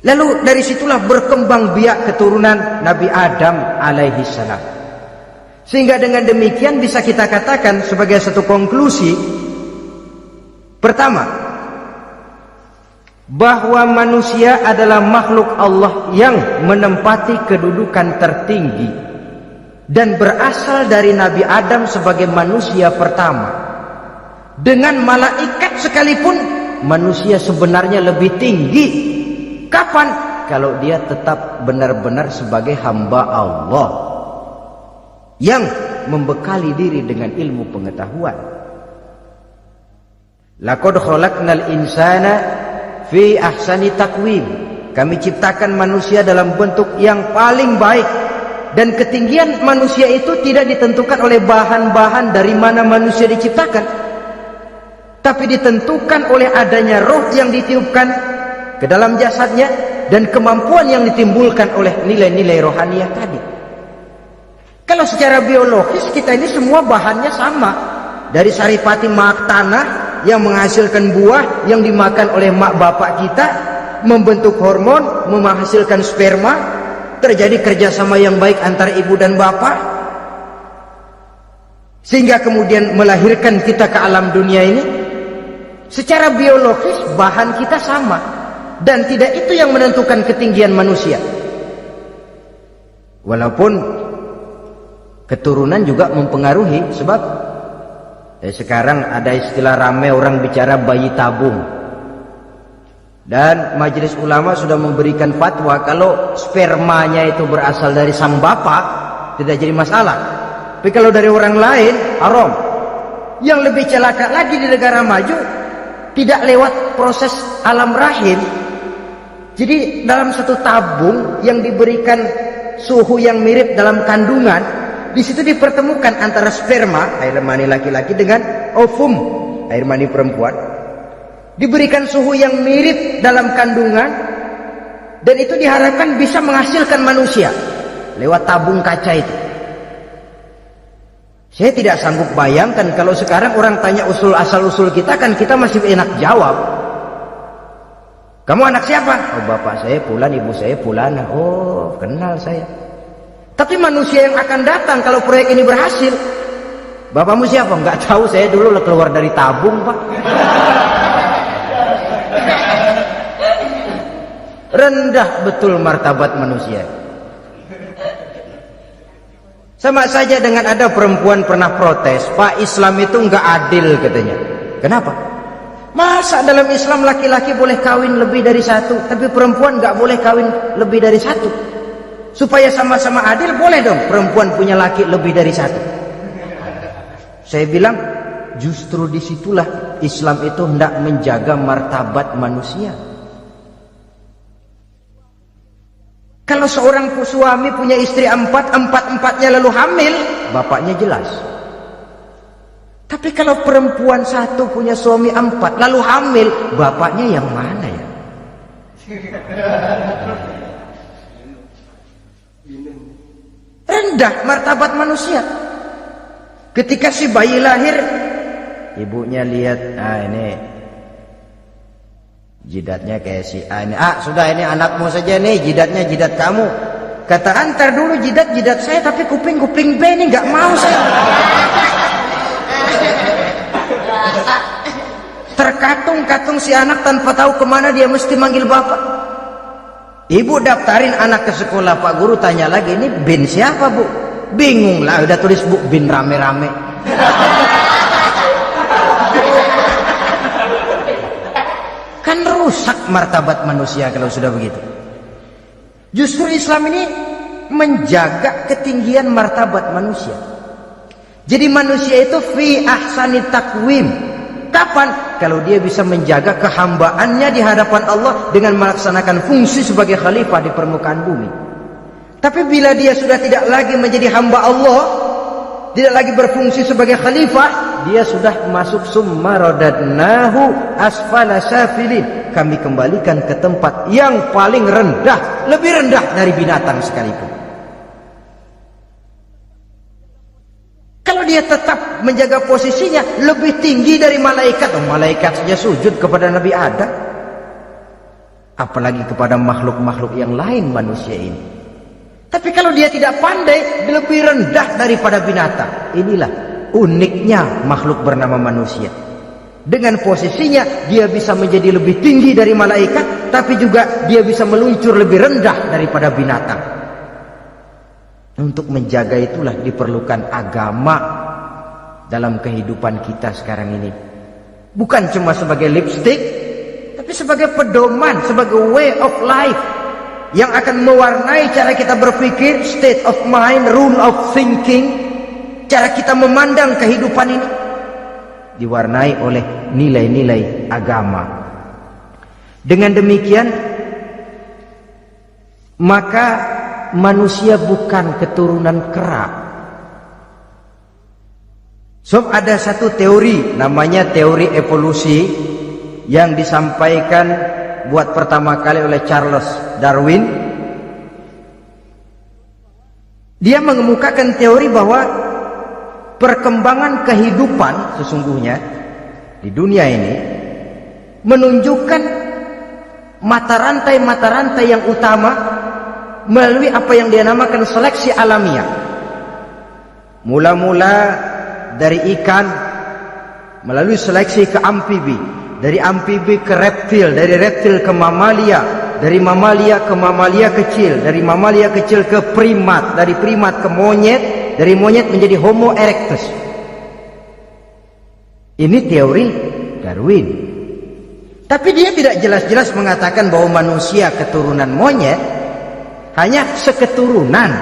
Lalu dari situlah berkembang biak keturunan Nabi Adam alaihi salam. Sehingga dengan demikian bisa kita katakan sebagai satu konklusi, pertama, bahwa manusia adalah makhluk Allah yang menempati kedudukan tertinggi dan berasal dari Nabi Adam sebagai manusia pertama. Dengan malaikat sekalipun, manusia sebenarnya lebih tinggi. Kapan? Kalau dia tetap benar-benar sebagai hamba Allah yang membekali diri dengan ilmu pengetahuan. Laqad khalaqnal insana fi ahsani taqwim. Kami ciptakan manusia dalam bentuk yang paling baik, dan ketinggian manusia itu tidak ditentukan oleh bahan-bahan dari mana manusia diciptakan, tapi ditentukan oleh adanya roh yang ditiupkan ke dalam jasadnya dan kemampuan yang ditimbulkan oleh nilai-nilai rohaniah tadi. Kalau secara biologis kita ini semua bahannya sama, dari saripati mak tanah yang menghasilkan buah yang dimakan oleh mak bapak kita, membentuk hormon, menghasilkan sperma, terjadi kerjasama yang baik antara ibu dan bapak, sehingga kemudian melahirkan kita ke alam dunia ini. Secara biologis bahan kita sama, dan tidak itu yang menentukan ketinggian manusia. Walaupun keturunan juga mempengaruhi, sebab sekarang ada istilah ramai orang bicara bayi tabung, dan majelis ulama sudah memberikan fatwa kalau spermanya itu berasal dari sang bapak tidak jadi masalah, tapi kalau dari orang lain haram. Yang lebih celaka lagi, di negara maju tidak lewat proses alam rahim. Jadi dalam satu tabung yang diberikan suhu yang mirip dalam kandungan, di situ dipertemukan antara sperma, air mani laki-laki, dengan ovum, air mani perempuan. Diberikan suhu yang mirip dalam kandungan, dan itu diharapkan bisa menghasilkan manusia lewat tabung kaca itu. Saya tidak sanggup bayangkan kalau sekarang orang tanya asal-usul kita, kan kita masih enak jawab. Kamu anak siapa? Oh, bapak saya Fulan, ibu saya Fulana. Oh, kenal saya. Tapi manusia yang akan datang kalau proyek ini berhasil, bapakmu siapa? Enggak tahu, saya dulu keluar dari tabung, Pak. Rendah betul martabat manusia. Sama saja dengan ada perempuan pernah protes, Pak, Islam itu enggak adil katanya. Kenapa? Masa dalam Islam laki-laki boleh kawin lebih dari satu, tapi perempuan enggak boleh kawin lebih dari satu? Supaya sama-sama adil, boleh dong perempuan punya laki lebih dari satu. Saya bilang justru disitulah Islam itu hendak menjaga martabat manusia. Kalau seorang suami punya istri empat-empatnya lalu hamil, bapaknya jelas. Tapi kalau perempuan satu punya suami 4 lalu hamil, bapaknya yang mana ya? Rendah martabat manusia. Ketika si bayi lahir, ibunya lihat, ini jidatnya kayak si A ini. Sudah, ini anakmu saja nih, jidatnya jidat kamu. Kata, antar dulu jidat saya, tapi kuping B ini nggak mau saya. Terkatung-katung si anak tanpa tahu kemana dia mesti manggil bapak. Ibu daftarin anak ke sekolah, Pak Guru tanya lagi, ini bin siapa, Bu? Bingung lah, udah tulis Bu bin rame-rame. Kan rusak martabat manusia kalau sudah begitu. Justru Islam ini menjaga ketinggian martabat manusia. Jadi manusia itu fi ahsani takwim. Kapan? Kalau dia bisa menjaga kehambaannya di hadapan Allah dengan melaksanakan fungsi sebagai khalifah di permukaan bumi. Tapi bila dia sudah tidak lagi menjadi hamba Allah, tidak lagi berfungsi sebagai khalifah, dia sudah masuk summa radadnahu asfala safilin. Kami kembalikan ke tempat yang paling rendah, lebih rendah dari binatang sekalipun. Kalau dia tetap menjaga posisinya lebih tinggi dari malaikat, malaikat saja sujud kepada Nabi Adam, apalagi kepada makhluk-makhluk yang lain manusia ini. Tapi kalau dia tidak pandai, lebih rendah daripada binatang. Inilah uniknya makhluk bernama manusia. Dengan posisinya dia bisa menjadi lebih tinggi dari malaikat, tapi juga dia bisa meluncur lebih rendah daripada binatang. Untuk menjaga itulah diperlukan agama dalam kehidupan kita sekarang ini. Bukan cuma sebagai lipstick, tapi sebagai pedoman, sebagai way of life yang akan mewarnai cara kita berpikir, state of mind, rule of thinking, cara kita memandang kehidupan ini diwarnai oleh nilai-nilai agama. Dengan demikian, maka manusia bukan keturunan kera. So, ada satu teori namanya teori evolusi yang disampaikan buat pertama kali oleh Charles Darwin. Dia mengemukakan teori bahwa perkembangan kehidupan sesungguhnya di dunia ini menunjukkan mata rantai yang utama melalui apa yang dia namakan seleksi alamiah. Mula-mula dari ikan melalui seleksi ke amfibi, dari amfibi ke reptil, dari reptil ke mamalia, dari mamalia ke mamalia kecil, dari mamalia kecil ke primat, dari primat ke monyet, dari monyet menjadi Homo erectus. Ini teori Darwin. Tapi dia tidak jelas-jelas mengatakan bahwa manusia keturunan monyet, hanya seketurunan.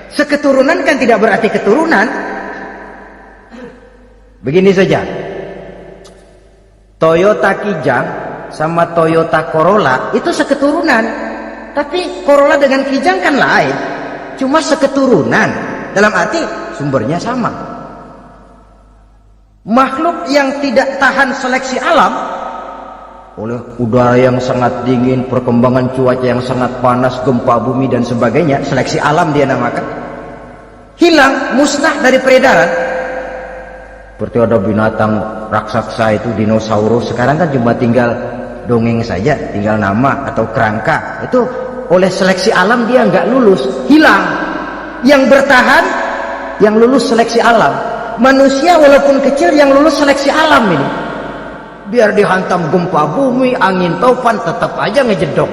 Seketurunan kan tidak berarti keturunan. Begini saja, Toyota Kijang sama Toyota Corolla itu seketurunan. Tapi Corolla dengan Kijang kan lain. Cuma seketurunan, dalam arti sumbernya sama. Makhluk yang tidak tahan seleksi alam oleh udara yang sangat dingin, perkembangan cuaca yang sangat panas, gempa bumi dan sebagainya, seleksi alam dia namakan, hilang, musnah dari peredaran. Seperti ada binatang raksasa itu dinosaurus, sekarang kan cuma tinggal dongeng saja, tinggal nama atau kerangka. Itu oleh seleksi alam dia nggak lulus, hilang. Yang bertahan yang lulus seleksi alam. Manusia walaupun kecil yang lulus seleksi alam ini, biar dihantam gempa bumi, angin topan, tetap aja ngejedok.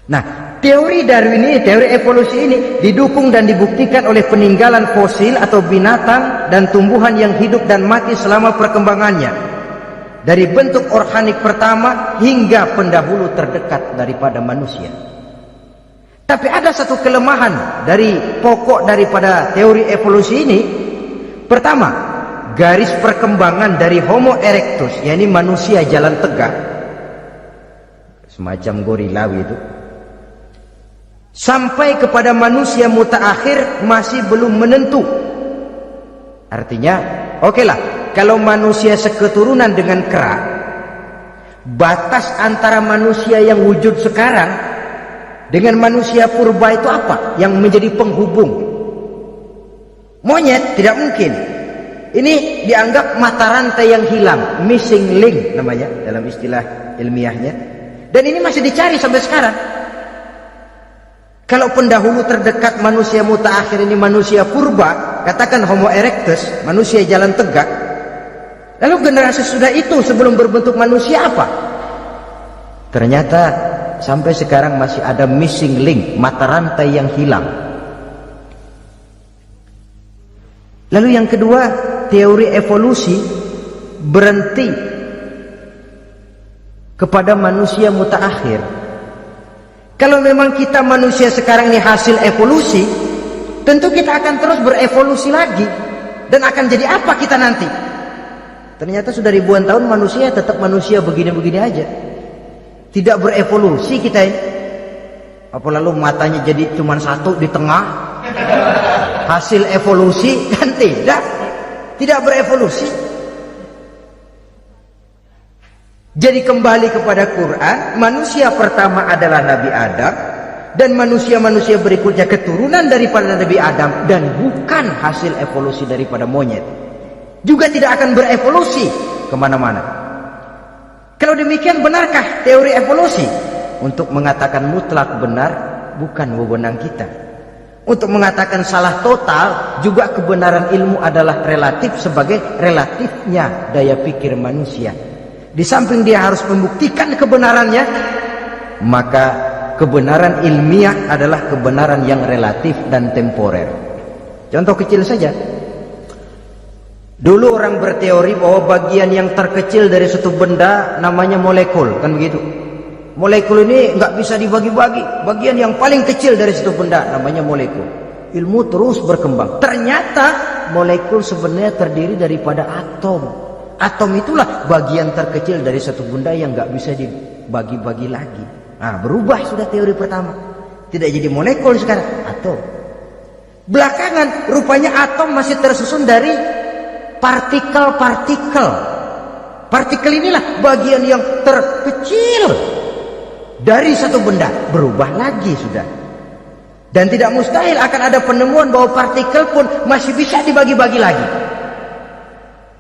Nah, teori Darwin ini, teori evolusi ini didukung dan dibuktikan oleh peninggalan fosil atau binatang dan tumbuhan yang hidup dan mati selama perkembangannya, dari bentuk organik pertama hingga pendahulu terdekat daripada manusia. Tapi ada satu kelemahan dari pokok daripada teori evolusi ini. Pertama, garis perkembangan dari Homo erectus, yakni manusia jalan tegak, semacam gorilawi itu, sampai kepada manusia mutaakhir masih belum menentu. Artinya, okelah, kalau manusia seketurunan dengan kera, batas antara manusia yang wujud sekarang dengan manusia purba itu apa yang menjadi penghubung? Monyet tidak mungkin. Ini dianggap mata rantai yang hilang, missing link namanya dalam istilah ilmiahnya. Dan ini masih dicari sampai sekarang. Kalau pendahulu terdekat manusia mutaakhir ini manusia purba, katakan Homo erectus, manusia jalan tegak. Lalu generasi sudah itu sebelum berbentuk manusia apa? Ternyata sampai sekarang masih ada missing link, mata rantai yang hilang. Lalu yang kedua, teori evolusi berhenti kepada manusia mutaakhir. Kalau memang kita manusia sekarang ini hasil evolusi, tentu kita akan terus berevolusi lagi. Dan akan jadi apa kita nanti? Ternyata sudah ribuan tahun manusia tetap manusia begini-begini aja. Tidak berevolusi kita ini. Apa lalu matanya jadi cuma satu di tengah? Hasil evolusi? Kan tidak. Tidak berevolusi. Jadi kembali kepada Quran, manusia pertama adalah Nabi Adam, dan manusia-manusia berikutnya keturunan daripada Nabi Adam, dan bukan hasil evolusi daripada monyet. Juga tidak akan berevolusi kemana-mana. Kalau demikian, benarkah teori evolusi? Untuk mengatakan mutlak benar, bukan wewenang kita. Untuk mengatakan salah total, juga kebenaran ilmu adalah relatif sebagai relatifnya daya pikir manusia. Di samping dia harus membuktikan kebenarannya, maka kebenaran ilmiah adalah kebenaran yang relatif dan temporer. Contoh kecil saja. Dulu orang berteori bahwa bagian yang terkecil dari suatu benda namanya molekul, kan begitu? Molekul ini nggak bisa dibagi-bagi. Bagian yang paling kecil dari suatu benda namanya molekul. Ilmu terus berkembang. Ternyata molekul sebenarnya terdiri daripada atom. Atom itulah bagian terkecil dari satu benda yang nggak bisa dibagi-bagi lagi. Nah, berubah sudah teori pertama. Tidak jadi molekul sekarang, atom. Belakangan rupanya atom masih tersusun dari partikel-partikel. Partikel inilah bagian yang terkecil dari satu benda. Berubah lagi sudah. Dan tidak mustahil akan ada penemuan bahwa partikel pun masih bisa dibagi-bagi lagi.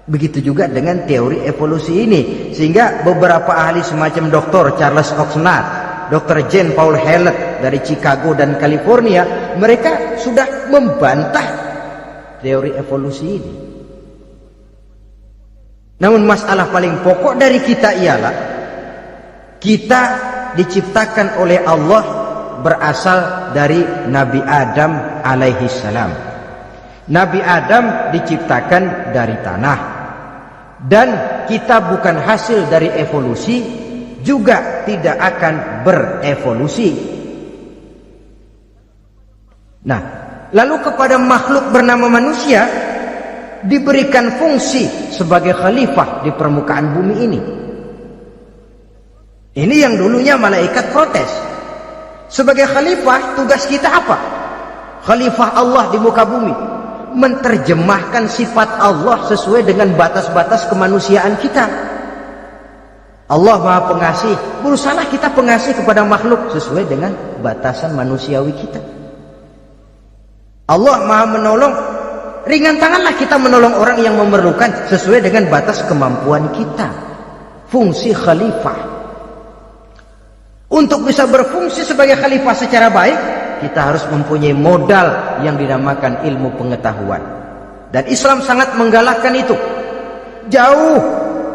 Begitu juga dengan teori evolusi ini. Sehingga beberapa ahli semacam Dr. Charles Oxnard, Dr. Jane Paul Hallett dari Chicago dan California, mereka sudah membantah teori evolusi ini. Namun masalah paling pokok dari kita ialah kita diciptakan oleh Allah berasal dari Nabi Adam alaihi salam. Nabi Adam diciptakan dari tanah. Dan kita bukan hasil dari evolusi, juga tidak akan berevolusi. Nah, lalu kepada makhluk bernama manusia diberikan fungsi sebagai khalifah di permukaan bumi ini. Ini yang dulunya malaikat protes. Sebagai khalifah, tugas kita apa? Khalifah Allah di muka bumi, menerjemahkan sifat Allah sesuai dengan batas-batas kemanusiaan kita. Allah Maha Pengasih, berusahalah kita pengasih kepada makhluk sesuai dengan batasan manusiawi kita. Allah Maha Menolong, ringan tanganlah kita menolong orang yang memerlukan sesuai dengan batas kemampuan kita. Fungsi khalifah. Untuk bisa berfungsi sebagai khalifah secara baik, kita harus mempunyai modal yang dinamakan ilmu pengetahuan. Dan Islam sangat menggalakkan itu. Jauh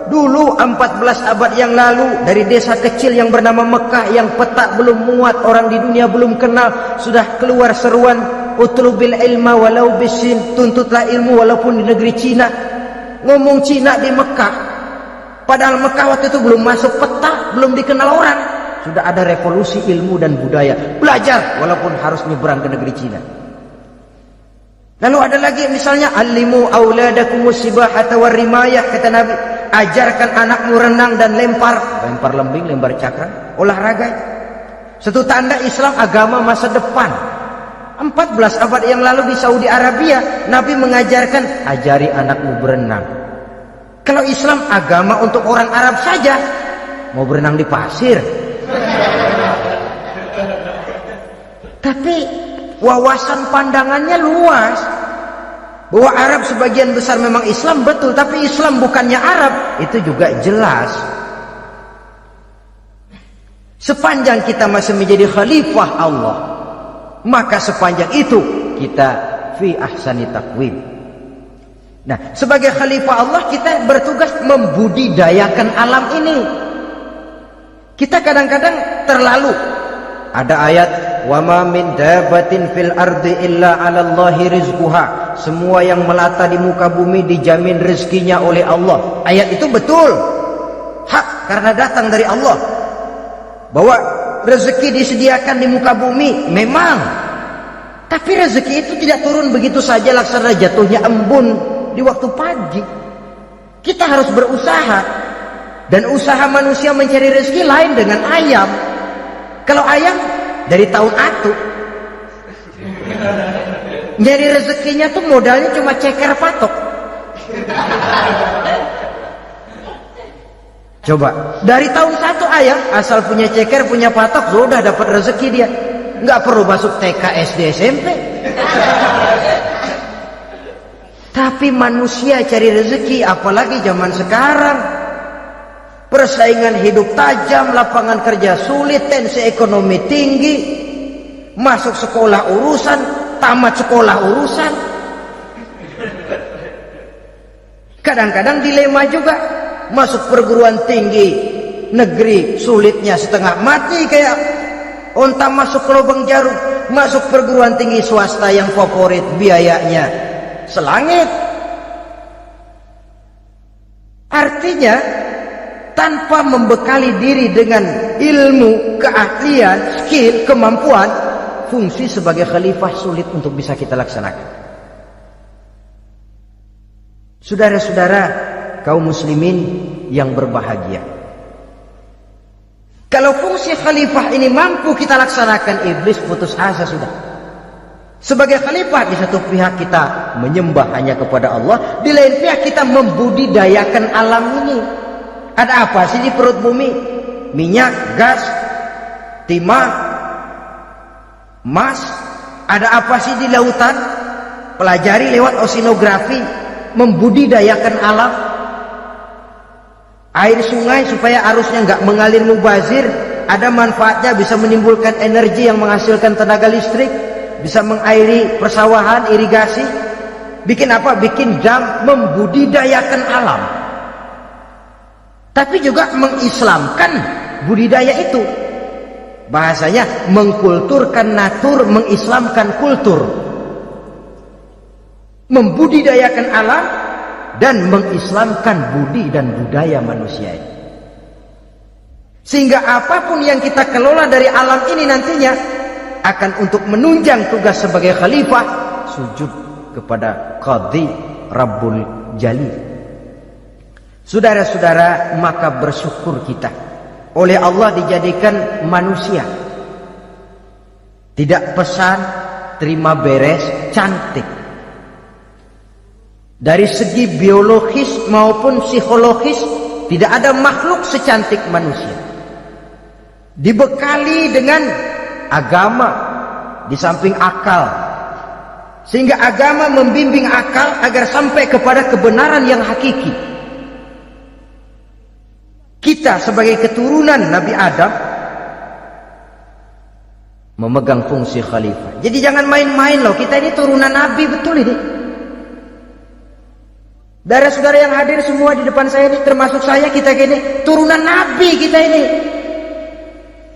dulu 14 abad yang lalu, dari desa kecil yang bernama Mekah yang peta belum muat, orang di dunia belum kenal, sudah keluar seruan utlubil ilma walau bisin, tuntutlah ilmu walaupun di negeri Cina. Ngomong Cina di Mekah, padahal Mekah waktu itu belum masuk peta, belum dikenal orang. Sudah ada revolusi ilmu dan budaya. Belajar walaupun harus nyebrang ke negeri Cina. Lalu ada lagi misalnya, alimu auladakumus sibahata warrimayah, kata Nabi, ajarkan anakmu renang dan lempar lembing, lempar cakra, olahraga. Satu tanda Islam agama masa depan. 14 abad yang lalu di Saudi Arabia, Nabi mengajarkan, ajari anakmu berenang. Kalau Islam agama untuk orang Arab saja, mau berenang di pasir. Tapi wawasan pandangannya luas. Bahwa Arab sebagian besar memang Islam, betul, tapi Islam bukannya Arab, itu juga jelas. Sepanjang kita masih menjadi khalifah Allah, maka sepanjang itu kita fi ahsani taqwim. Nah, sebagai khalifah Allah kita bertugas membudidayakan alam ini. Kita kadang-kadang terlalu, ada ayat, wa ma min dabatin fil ardi illa 'alallahi rizquha. Semua yang melata di muka bumi dijamin rezekinya oleh Allah. Ayat itu betul. hak karena datang dari Allah. Bahwa rezeki disediakan di muka bumi memang, tapi rezeki itu tidak turun begitu saja laksana jatuhnya embun di waktu pagi. Kita harus berusaha, dan usaha manusia mencari rezeki lain dengan ayam. Kalau ayam dari tahun atu, nyari rezekinya tuh modalnya cuma ceker patok. Coba dari tahun 1 ayam asal punya ceker punya patok sudah dapat rezeki dia, nggak perlu masuk TK SD SMP. Tapi manusia cari rezeki apalagi zaman sekarang, persaingan hidup tajam, lapangan kerja sulit, tensi ekonomi tinggi, masuk sekolah urusan, tamat sekolah urusan. Kadang-kadang dilema juga, masuk perguruan tinggi negeri sulitnya setengah mati kayak onta masuk ke lubang jarum, masuk perguruan tinggi swasta yang favorit biayanya selangit. Artinya tanpa membekali diri dengan ilmu, keahlian, skill, kemampuan, fungsi sebagai khalifah sulit untuk bisa kita laksanakan. Saudara-saudara kaum muslimin yang berbahagia, kalau fungsi khalifah ini mampu kita laksanakan, iblis putus asa sudah. Sebagai khalifah di satu pihak kita menyembah hanya kepada Allah, di lain pihak kita membudidayakan alam ini. Ada apa sih di perut bumi? Minyak, gas, timah, emas. Ada apa sih di lautan? Pelajari lewat oceanografi, membudidayakan alam. Air sungai supaya arusnya nggak mengalir mubazir, ada manfaatnya, bisa menimbulkan energi yang menghasilkan tenaga listrik, bisa mengairi persawahan, irigasi. Bikin apa? Bikin dam, membudidayakan alam. Tapi juga mengislamkan budidaya itu. Bahasanya mengkulturkan natur, mengislamkan kultur. Membudidayakan alam dan mengislamkan budi dan budaya manusia ini. Sehingga apapun yang kita kelola dari alam ini nantinya akan untuk menunjang tugas sebagai khalifah, sujud kepada Qadhi Rabbul Jalil. Saudara-saudara, maka bersyukur kita oleh Allah dijadikan manusia. Tidak pesan, terima beres, cantik. Dari segi biologis maupun psikologis, tidak ada makhluk secantik manusia. Dibekali dengan agama di samping akal, sehingga agama membimbing akal agar sampai kepada kebenaran yang hakiki. Kita sebagai keturunan Nabi Adam memegang fungsi khalifah. Jadi jangan main-main loh, kita ini turunan Nabi, betul ini. Saudara-saudara yang hadir semua di depan saya ini, termasuk saya, kita gini turunan Nabi, kita ini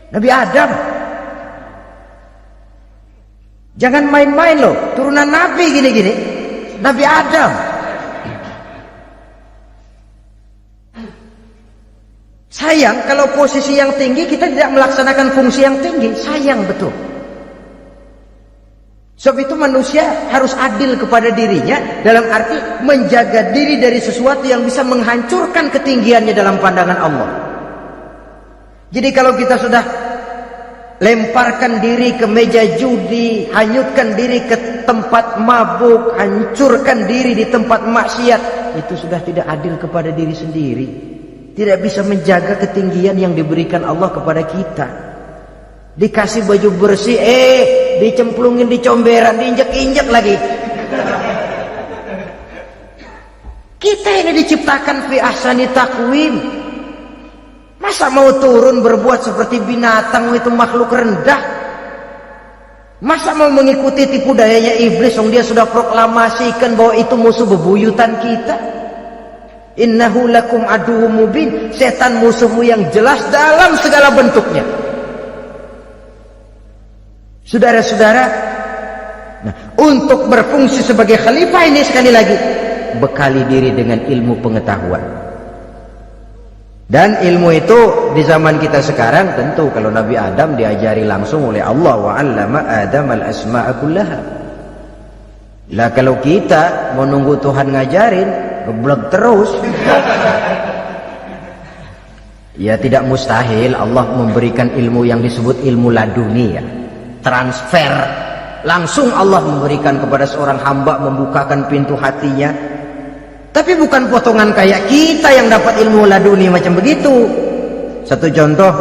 Nabi Adam. Jangan main-main loh, turunan Nabi gini-gini, Nabi Adam. Sayang kalau posisi yang tinggi kita tidak melaksanakan fungsi yang tinggi, sayang betul. Sebab itu manusia harus adil kepada dirinya, dalam arti menjaga diri dari sesuatu yang bisa menghancurkan ketinggiannya dalam pandangan Allah. Jadi kalau kita sudah lemparkan diri ke meja judi, hanyutkan diri ke tempat mabuk, hancurkan diri di tempat maksiat, itu sudah tidak adil kepada diri sendiri. Tidak bisa menjaga ketinggian yang diberikan Allah kepada kita. Dikasih baju bersih, dicemplungin di comberan, diinjek-injek lagi. Kita ini diciptakan fi ahsani taqwim. Masa mau turun berbuat seperti binatang, itu makhluk rendah? Masa mau mengikuti tipu dayanya iblis, yang dia sudah proklamasikan bahwa itu musuh bebuyutan kita? Innahu lakum aduwwum mubin, setan musuhmu yang jelas dalam segala bentuknya. Saudara-saudara, nah, untuk berfungsi sebagai khalifah ini sekali lagi bekali diri dengan ilmu pengetahuan. Dan ilmu itu di zaman kita sekarang tentu kalau Nabi Adam diajari langsung oleh Allah, wa 'allama Adam al-asma'a kullaha. Lah kalau kita mau nunggu Tuhan ngajarin, geblek terus. Ya tidak mustahil Allah memberikan ilmu yang disebut ilmu laduni ya. Transfer. Langsung Allah memberikan kepada seorang hamba, membukakan pintu hatinya. Tapi bukan potongan kayak kita yang dapat ilmu laduni macam begitu. Satu contoh,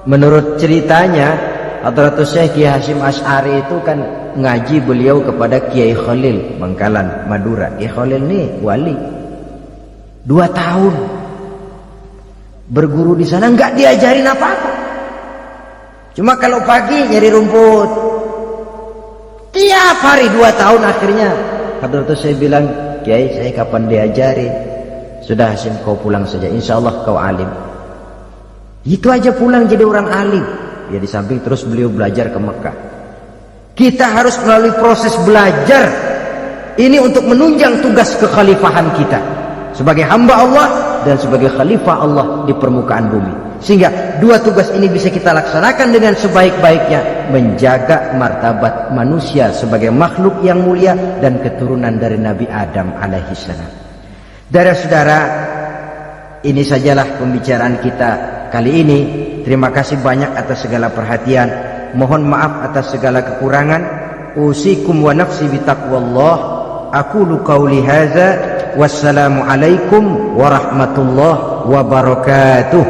menurut ceritanya Hadratus Syekh Kiai Hasyim Asy'ari itu kan ngaji beliau kepada Kiai Khalil Bangkalan, Madura. Kiai Khalil ini wali. 2 tahun berguru di sana, nggak diajarin apa-apa. Cuma kalau pagi nyari rumput. Tiap hari 2 tahun akhirnya Hadratus Syekh bilang, Kiai, saya kapan diajarin? Sudah Hasyim, kau pulang saja, insya Allah kau alim. Itu aja pulang jadi orang alim. Ya di samping terus beliau belajar ke Mekah. Kita harus melalui proses belajar ini untuk menunjang tugas kekhalifahan kita sebagai hamba Allah dan sebagai khalifah Allah di permukaan bumi. Sehingga 2 tugas ini bisa kita laksanakan dengan sebaik-baiknya, menjaga martabat manusia sebagai makhluk yang mulia dan keturunan dari Nabi Adam alaihissalam. Saudara-saudara, ini sajalah pembicaraan kita kali ini. Terima kasih banyak atas segala perhatian. Mohon maaf atas segala kekurangan. Usikum wa nafsi bitaqwallah. Aqulu qauli hadza. Wassalamu alaikum warahmatullahi wabarakatuh.